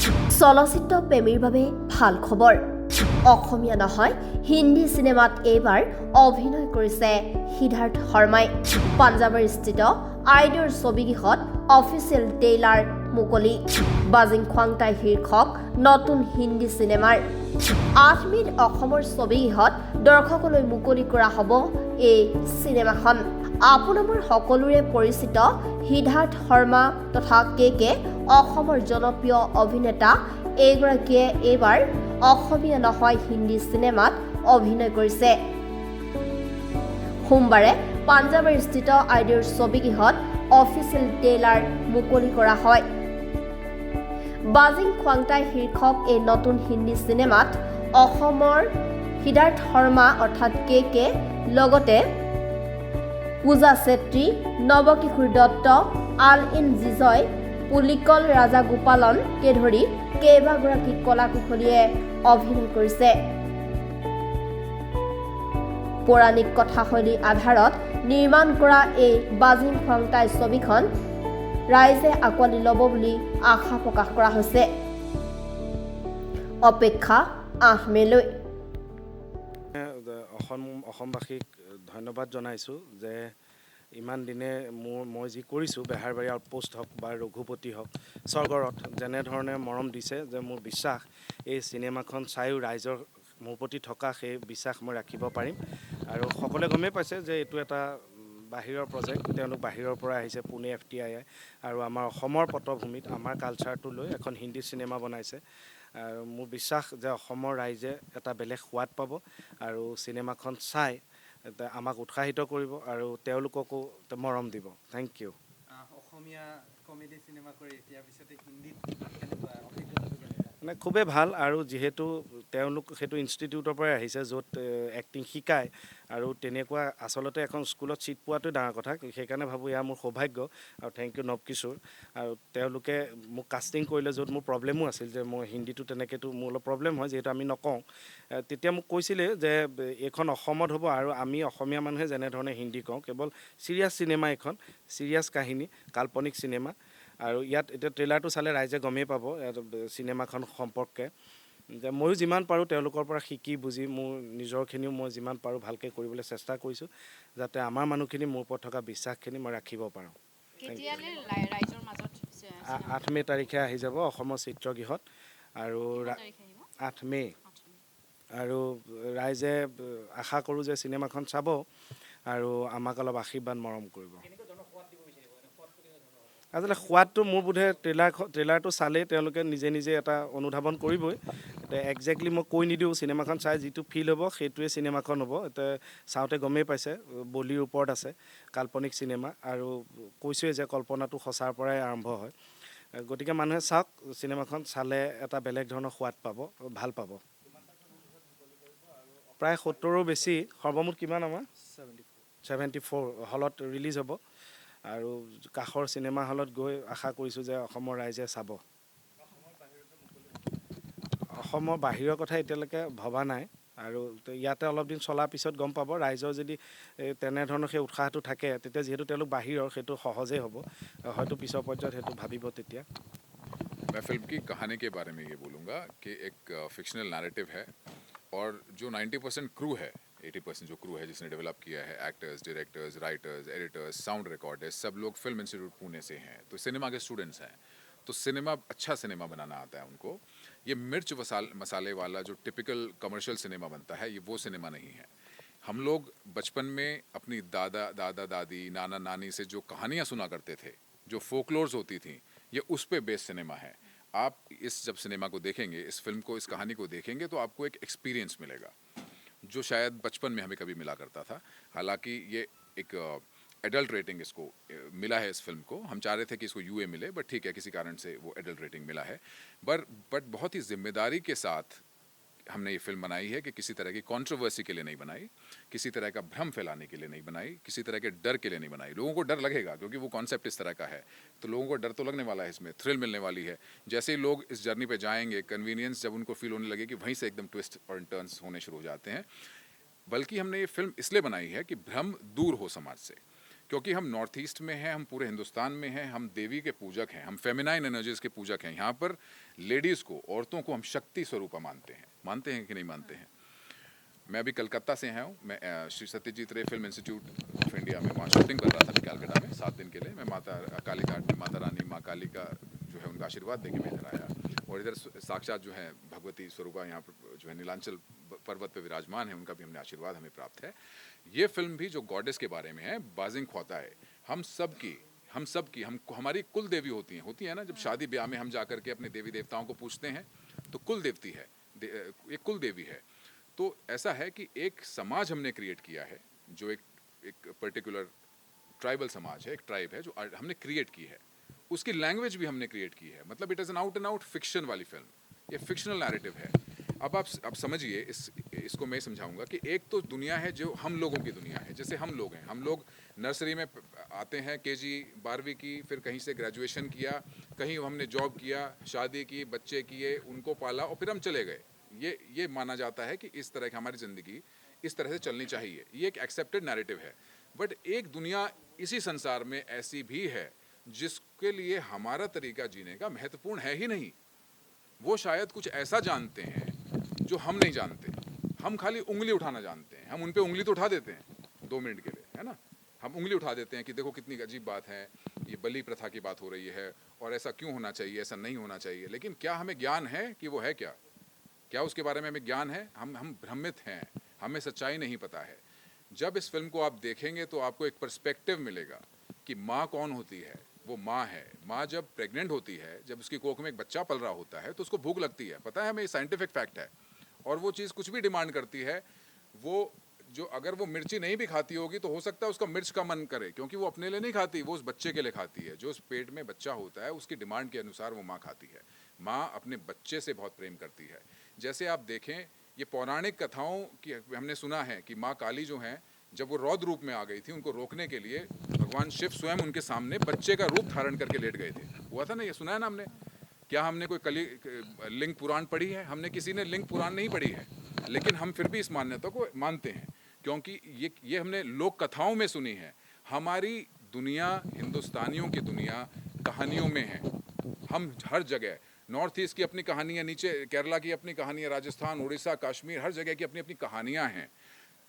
চলচ্চিত্ৰ প্ৰেমীৰ বাবে ভাল খবৰ। অসমীয়া নহয় হিন্দী চিনেমাত এইবাৰ অভিনয় কৰিছে সিদ্ধাৰ্থ শৰ্মাই। পাঞ্জাৱৰ স্থিত আইডৰ ছবিগৃহত অফিচিয়েল ট্ৰেইলাৰ মুকলি। বাজিং খুৱাংটাই শীৰ্ষক নতুন হিন্দী চিনেমাৰ 8 মে'ত অসমৰ ছবিগৃহত দৰ্শকলৈ মুকলি কৰা হ'ব এই চিনেমাখন। আপোনালোকৰ সকলোৰে পৰিচিত সিদ্ধাৰ্থ শৰ্মা তথা কে অসমৰ জনপ্ৰিয় অভিনেতা এইগৰাকীয়ে এইবাৰ অসমীয়া নহয় হিন্দী চিনেমাত অভিনয় কৰিছে। সোমবাৰে পাঞ্জাৱৰ স্থিত আইডৰ ছবিগৃহত অফিচিয়েল ট্ৰেইলাৰ মুকলি কৰা হয়। বাজিং খুৱাংটাই শীৰ্ষক এই নতুন হিন্দী চিনেমাত অসমৰ সিদ্ধাৰ্থ শৰ্মা অৰ্থাৎ কে লগতে পূজা চেত্ৰী, নৱকিশোৰ দত্ত, আল ইন জিজয়, পুলিকল ৰাজাগোপালনকে ধৰি কেইবাগৰাকী কলা কুশলীয়ে অভিনয় কৰিছে। পৌৰাণিক কথাশৈলীৰ আধাৰত নিৰ্মাণ কৰা এই বাজিং খুৱাংটাই ছবিখন ৰাইজে আঁকোৱালি ল'ব বুলি আশা প্ৰকাশ কৰা হৈছে। অপেক্ষা 8 মে'লৈ। অসমবাসীক ধন্যবাদ জনাইছোঁ যে ইমান দিনে মই যি কৰিছোঁ বেহাৰবাৰী আউটপোষ্ট হওক বা ৰঘুপতি হওক স্বৰ্গৰথ যেনেধৰণে মৰম দিছে যে মোৰ বিশ্বাস এই চিনেমাখন চায়ো ৰাইজৰ মোৰ প্ৰতি থকা সেই বিশ্বাস মই ৰাখিব পাৰিম। আৰু সকলোৱে গমেই পাইছে যে এইটো এটা বাহিৰৰ প্ৰজেক্ট। তেওঁলোক বাহিৰৰ পৰা আহিছে, পুনে FTI আৰু আমাৰ অসমৰ পটভূমিত আমাৰ কালচাৰটো লৈ এখন হিন্দী চিনেমা বনাইছে। আৰু মোৰ বিশ্বাস যে অসমৰ ৰাইজে এটা বেলেগ সোৱাদ পাব আৰু চিনেমাখন চাই আমাক উৎসাহিত কৰিব আৰু তেওঁলোককো মৰম দিব। Thank you. Assamese comedy cinema কৰি এতিয়াৰ পিছতে হিন্দীত কেনেকুৱা অভিজ্ঞতাটো কেনেকুৱা? মানে খুবেই ভাল আৰু যিহেতু তেওঁলোক সেইটো ইনষ্টিটিউটৰ পৰাই আহিছে য'ত এক্টিং শিকায় আৰু তেনেকুৱা আচলতে এখন স্কুলত ছিট পোৱাটোৱে ডাঙৰ কথা। সেইকাৰণে ভাবোঁ এয়া মোৰ সৌভাগ্য আৰু থেংক ইউ নৱকিশোৰ। আৰু তেওঁলোকে মোক কাষ্টিং কৰিলে য'ত মোৰ প্ৰব্লেমো আছিল যে মই হিন্দীটো তেনেকৈতো মোৰ অলপ প্ৰব্লেম হয় যিহেতু আমি নকওঁ। তেতিয়া মোক কৈছিলে যে এইখন অসমত হ'ব আৰু আমি অসমীয়া মানুহে যেনেধৰণে হিন্দী কওঁ কেৱল চিৰিয়াছ চিনেমা, এখন চিৰিয়াছ কাহিনী, কাল্পনিক চিনেমা। আৰু ইয়াত এতিয়া ট্ৰেইলাৰটো চালে ৰাইজে গমেই পাব চিনেমাখন সম্পৰ্কে যে ময়ো যিমান পাৰোঁ তেওঁলোকৰ পৰা শিকি বুজি মোৰ নিজৰখিনিও মই যিমান পাৰোঁ ভালকৈ কৰিবলৈ চেষ্টা কৰিছোঁ যাতে আমাৰ মানুহখিনি মোৰ ওপৰত থকা বিশ্বাসখিনি মই ৰাখিব পাৰোঁ। 8 মে' তাৰিখে আহি যাব অসমৰ চিত্ৰগৃহত আৰু 8 মে' আৰু ৰাইজে আশা কৰোঁ যে চিনেমাখন চাব আৰু আমাক অলপ আশীৰ্বাদ মৰম কৰিব। আচলতে সোৱাদটো মোৰ বোধে ট্ৰেইলাৰটো চালেই তেওঁলোকে নিজে নিজে এটা অনুধাৱন কৰিবই। এতিয়া একজেক্টলি মই কৈ নিদিওঁ, চিনেমাখন চাই যিটো ফিল হ'ব সেইটোৱে চিনেমাখন হ'ব। এতিয়া চাওঁতে গমেই পাইছে বলিৰ ওপৰত আছে, কাল্পনিক চিনেমা আৰু কৈছোঁৱেই যে কল্পনাটো সঁচাৰ পৰাই আৰম্ভ হয়। গতিকে মানুহে চাওক, চিনেমাখন চালে এটা বেলেগ ধৰণৰ সোৱাদ পাব, ভাল পাব। প্ৰায় 70ৰো বেছি, সৰ্বমুঠ কিমান আমাৰ 74 হলত ৰিলিজ হ'ব আৰু কাষৰ চিনেমা হলত গৈ আশা কৰিছোঁ যে অসমৰ ৰাইজে চাব। অসমৰ বাহিৰৰ কথা এতিয়ালৈকে ভবা নাই আৰু ইয়াতে অলপ দিন চলাৰ পিছত গম পাব। ৰাইজৰ যদি তেনেধৰণৰ সেই উৎসাহটো থাকে তেতিয়া যিহেতু তেওঁলোক বাহিৰৰ সেইটো সহজেই হ'ব, হয়তো পিছৰ পৰ্যায়ত সেইটো ভাবিব তেতিয়া। मैं फिल्म की कहानी के बारे में ये बोलूँगा कि एक फिक्शनल नैरेटिव है और जो 90% क्रू है, 80% जो क्रू है जिसने डेवलप किया है, actors, directors, writers, editors, sound recorders, सब लोग फिल्म इंस्टीट्यूट पुणे से हैं, तो सिनेमा के स्टूडेंट्स हैं। तो सिनेमा, अच्छा सिनेमा बनाना आता है उनको। ये मिर्च मसाले वाला जो टिपिकल कमर्शियल सिनेमा बनता है, ये वो सिनेमा नहीं है। हम लोग बचपन में अपनी दादा दादी, नाना नानी से जो कहानियाँ सुना करते थे, जो फोकलोर्स होती थी, ये उस पे बेस्ड सिनेमा है। आप जब सिनेमा को देखेंगे, इस फिल्म को, इस कहानी को देखेंगे तो आपको एक एक्सपीरियंस मिलेगा जो शायद बचपन में हमें कभी मिला करता था। हालांकि ये एक एडल्ट रेटिंग इसको मिला है इस फिल्म को। हम चाह रहे थे कि इसको UA मिले, बट ठीक है, किसी कारण से वो एडल्ट रेटिंग मिला है। बट बहुत ही जिम्मेदारी के साथ हमने ये फिल्म बनाई है कि किसी तरह की कंट्रोवर्सी के लिए नहीं बनाई, किसी तरह का भ्रम फैलाने के लिए नहीं बनाई, किसी तरह के डर के लिए नहीं बनाई। लोगों को डर लगेगा क्योंकि वो कॉन्सेप्ट इस तरह का है, तो लोगों को डर तो लगने वाला है, इसमें थ्रिल मिलने वाली है। जैसे ही लोग इस जर्नी पे जाएंगे, कन्वीनियंस जब उनको फील होने लगेगी, वहीं से एकदम ट्विस्ट और टर्न्स होने शुरू हो जाते हैं। बल्कि हमने ये फिल्म इसलिए बनाई है कि भ्रम दूर हो समाज से, क्योंकि हम नॉर्थ ईस्ट में हैं, हम पूरे हिंदुस्तान में हैं, हम देवी के पूजक हैं, हम फेमिनाइन एनर्जीज के पूजक हैं। यहाँ पर लेडीज़ को, औरतों को हम शक्ति स्वरूपा मानते हैं कि नहीं मानते हैं। मैं अभी कलकत्ता से आया हूँ। मैं श्री सत्यजीत रे फिल्म इंस्टीट्यूट ऑफ इंडिया में वहाँ शूटिंग कर रहा था कैलकाटा में 7 दिन के लिए। मैं माता काली घाट में माता रानी माँ काली का जो है उनका आशीर्वाद देके मैं इधर आया, और इधर साक्षात जो है भगवती स्वरूपा यहाँ पर जो है नीलांचल पर्वत पे विराजमान है, उनका भी हमने आशीर्वाद हमें प्राप्त है। ये फिल्म भी जो गॉडेस के बारे में है, बाजिंग ख्वाता है। हम सबकी हमारी कुल देवी होती है ना। जब शादी ब्याह में हम जाकर के अपने देवी देवताओं को पूछते हैं तो कुल देवती है, एक कुल देवी है। तो ऐसा है कि एक समाज हमने क्रिएट किया है, जो एक पर्टिकुलर ट्राइबल समाज है, एक ट्राइब है जो हमने क्रिएट की है। उसकी लैंग्वेज भी हमने क्रिएट की है। मतलब it is an out and out fiction वाली फिल्म, ये फिक्शनल नैरेटिव है। अब आप समझिए, इसको मैं समझाऊंगा कि एक तो दुनिया है जो हम लोगों की दुनिया है। जैसे हम लोग हैं, हम लोग नर्सरी में आते हैं, KG 12वीं की, फिर कहीं से ग्रेजुएशन किया, कहीं हमने जॉब किया, शादी की, बच्चे किए, उनको पाला और फिर हम चले गए। ये माना जाता है कि इस तरह की हमारी ज़िंदगी इस तरह से चलनी चाहिए। ये एक एक्सेप्टेड नैरेटिव है। बट एक दुनिया इसी संसार में ऐसी भी है जिसके लिए हमारा तरीका जीने का महत्वपूर्ण है ही नहीं। वो शायद कुछ ऐसा जानते हैं जो हम नहीं जानते। हम खाली उंगली उठाना जानते हैं। हम उन पे उंगली तो उठा देते हैं 2 मिनट के लिए, है ना। हम उंगली उठा देते हैं कि देखो कितनी अजीब बात है, ये बलि प्रथा की बात हो रही है और ऐसा क्यों होना चाहिए, ऐसा नहीं होना चाहिए। लेकिन क्या हमें ज्ञान है कि वो है क्या उसके बारे में हमें ज्ञान है? हम भ्रमित हैं, हमें सच्चाई नहीं पता है। जब इस फिल्म को आप देखेंगे तो आपको एक पर्सपेक्टिव मिलेगा कि माँ कौन होती है। वो माँ है। माँ जब प्रेग्नेंट होती है, जब उसकी कोख में एक बच्चा पल रहा होता है, तो उसको भूख लगती है। पता है हमें, साइंटिफिक फैक्ट है। और वो चीज़ कुछ भी डिमांड करती है। वो जो अगर वो मिर्ची नहीं भी खाती होगी तो हो सकता है उसका मिर्च का मन करे, क्योंकि वो अपने लिए नहीं खाती, वो उस बच्चे के लिए खाती है। जो उस पेट में बच्चा होता है उसकी डिमांड के अनुसार वो माँ खाती है। माँ अपने बच्चे से बहुत प्रेम करती है। जैसे आप देखें, ये पौराणिक कथाओं की हमने सुना है कि माँ काली जो हैं, जब वो रौद्र रूप में आ गई थी, उनको रोकने के लिए भगवान शिव स्वयं उनके सामने बच्चे का रूप धारण करके लेट गए थे। हुआ था ना, ये सुना है ना हमने। क्या हमने कोई लिंग पुराण पढ़ी है? हमने किसी ने लिंग पुराण नहीं पढ़ी है, लेकिन हम फिर भी इस मान्यता को मानते हैं, क्योंकि ये हमने लोक कथाओं में सुनी है। हमारी दुनिया, हिंदुस्तानियों की दुनिया कहानियों में है। हम हर जगह, नॉर्थ ईस्ट की अपनी कहानियाँ, नीचे केरला की अपनी कहानियाँ, राजस्थान, उड़ीसा, कश्मीर, हर जगह की अपनी अपनी कहानियाँ हैं।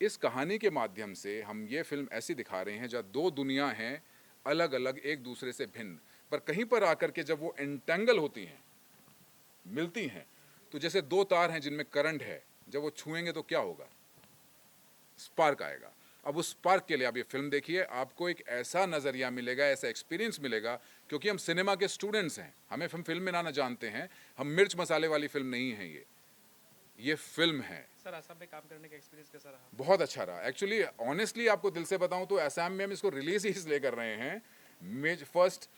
इस कहानी के माध्यम से हम ये फिल्म ऐसी दिखा रहे हैं जहाँ 2 दुनिया हैं, अलग अलग, एक दूसरे से भिन्न, पर कहीं पर आकर के जब वो एंटेंगल होती हैं, मिलती हैं, तो जैसे 2 तार हैं जिनमें करंट है, जब वो छुएंगे तो क्या होगा? स्पार्क आएगा। अब उस स्पार्क के लिए आप ये फिल्म देखिए, आपको एक ऐसा नज़रिया मिलेगा, ऐसा एक्सपीरियंस मिलेगा, क्योंकि हम सिनेमा के स्टूडेंट्स हैं। हम फिल्म बनाना जानते हैं। हम मिर्च मसाले वाली फिल्म नहीं है ये फिल्म है। सर, असम में काम करने का एक्सपीरियंस कैसा रहा? बहुत अच्छा रहा। एक्चुअली ऑनेस्टली आपको दिल से बताऊं तो असम में हम इसको रिलीज ही इसलिए कर रहे हैं फर्स्ट,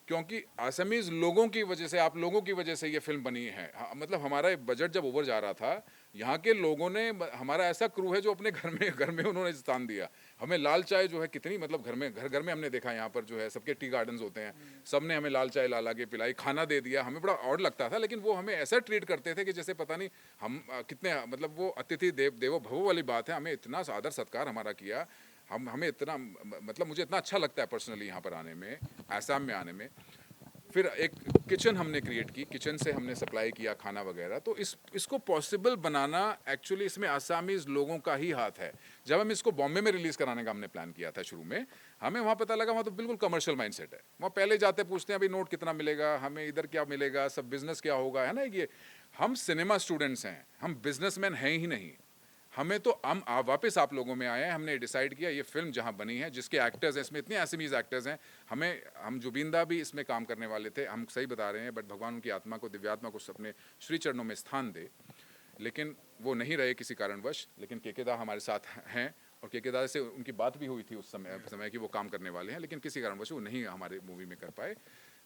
क्योंकि असमीज लोगों की वजह से, आप लोगों की वजह से ये फिल्म बनी है। मतलब हमारा बजट जब ओवर जा रहा था, यहाँ के लोगों ने, हमारा ऐसा क्रू है जो अपने घर में उन्होंने स्थान दिया। हमें लाल चाय जो है कितनी, मतलब घर में हमने देखा, यहाँ पर जो है सबके टी गार्डन्स होते हैं, सब ने हमें लाल चाय ला के पिलाई, खाना दे दिया। हमें बड़ा ऑड लगता था, लेकिन वो हमें ऐसा ट्रीट करते थे कि जैसे पता नहीं हम कितने, मतलब वो अतिथि देवो भवो वाली बात है। हमें इतना आदर सत्कार हमारा किया। हमें इतना, मतलब मुझे इतना अच्छा लगता है पर्सनली यहाँ पर आने में, आसाम में आने में। फिर एक किचन हमने क्रिएट की, किचन से हमने सप्लाई किया खाना वगैरह। तो इसको पॉसिबल बनाना एक्चुअली इसमें आसामीज लोगों का ही हाथ है। जब हम इसको बॉम्बे में रिलीज़ कराने का हमने प्लान किया था शुरू में, हमें वहाँ पता लगा वहाँ तो बिल्कुल कमर्शियल माइंडसेट है। वहाँ पहले जाते पूछते हैं अभी नोट कितना मिलेगा, हमें इधर क्या मिलेगा, सब बिजनेस क्या होगा, है ना। ये हम सिनेमा स्टूडेंट्स हैं, हम बिजनेसमैन हैं ही नहीं। हमें तो हम वापस आप लोगों में आए हैं। हमने डिसाइड किया ये फिल्म जहाँ बनी है, जिसके एक्टर्स हैं, इसमें इतने असमीज एक्टर्स हैं, हम जुबिंदा भी इसमें काम करने वाले थे, हम सही बता रहे हैं, बट भगवान उनकी आत्मा को, दिव्यात्मा को अपने श्री चरणों में स्थान दे, लेकिन वो नहीं रहे किसी कारणवश। लेकिन केकेदा हमारे साथ हैं, और केकेदा से उनकी बात भी हुई थी उस समय कि वो काम करने वाले हैं, लेकिन किसी कारणवश वो नहीं हमारे मूवी में कर पाए।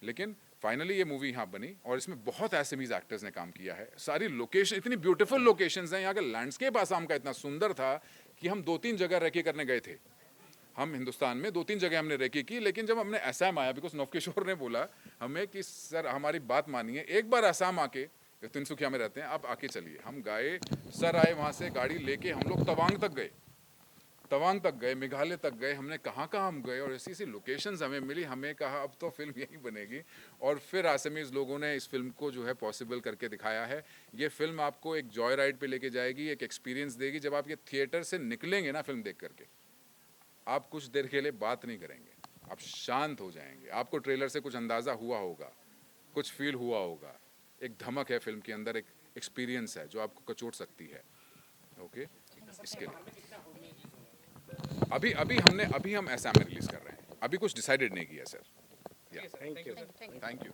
लेकिन फाइनली ये मूवी यहाँ बनी, और इसमें बहुत असमीज एक्टर्स ने काम किया है। सारी लोकेशन, इतनी ब्यूटीफुल लोकेशंस हैं। यहाँ का लैंडस्केप आसाम का इतना सुंदर था कि हम 2-3 जगह रेकी करने गए थे। हम हिंदुस्तान में 2-3 जगह हमने रेकी की, लेकिन जब हमने असम आया, बिकॉज नवकिशोर ने बोला हमें कि सर हमारी बात मानिए, एक बार असम आके, तिनसुकिया में रहते हैं, आप आके चलिए। हम गए, सर आए वहाँ से गाड़ी लेके, हम लोग तवांग तक गए। तवांग तक गए, मेघालय तक गए, हमने कहाँ कहाँ हम गए और ऐसी ऐसी लोकेशंस हमें मिली, हमें कहा अब तो फिल्म यहीं बनेगी। और फिर आसामीज़ लोगों ने इस फिल्म को जो है पॉसिबल करके दिखाया है। ये फिल्म आपको एक जॉय राइड पे लेके जाएगी, एक एक्सपीरियंस देगी। जब आप ये थिएटर से निकलेंगे ना फिल्म देख करके, आप कुछ देर के लिए बात नहीं करेंगे, आप शांत हो जाएंगे। आपको ट्रेलर से कुछ अंदाज़ा हुआ होगा, कुछ फील हुआ होगा। एक धमक है फिल्म के अंदर, एक एक्सपीरियंस है जो आपको कचोट सकती है। ओके, इसके लिए अभी हम ऐसा में रिलीज कर रहे हैं, अभी कुछ डिसाइडेड नहीं किया sir. Thank you. Thank you.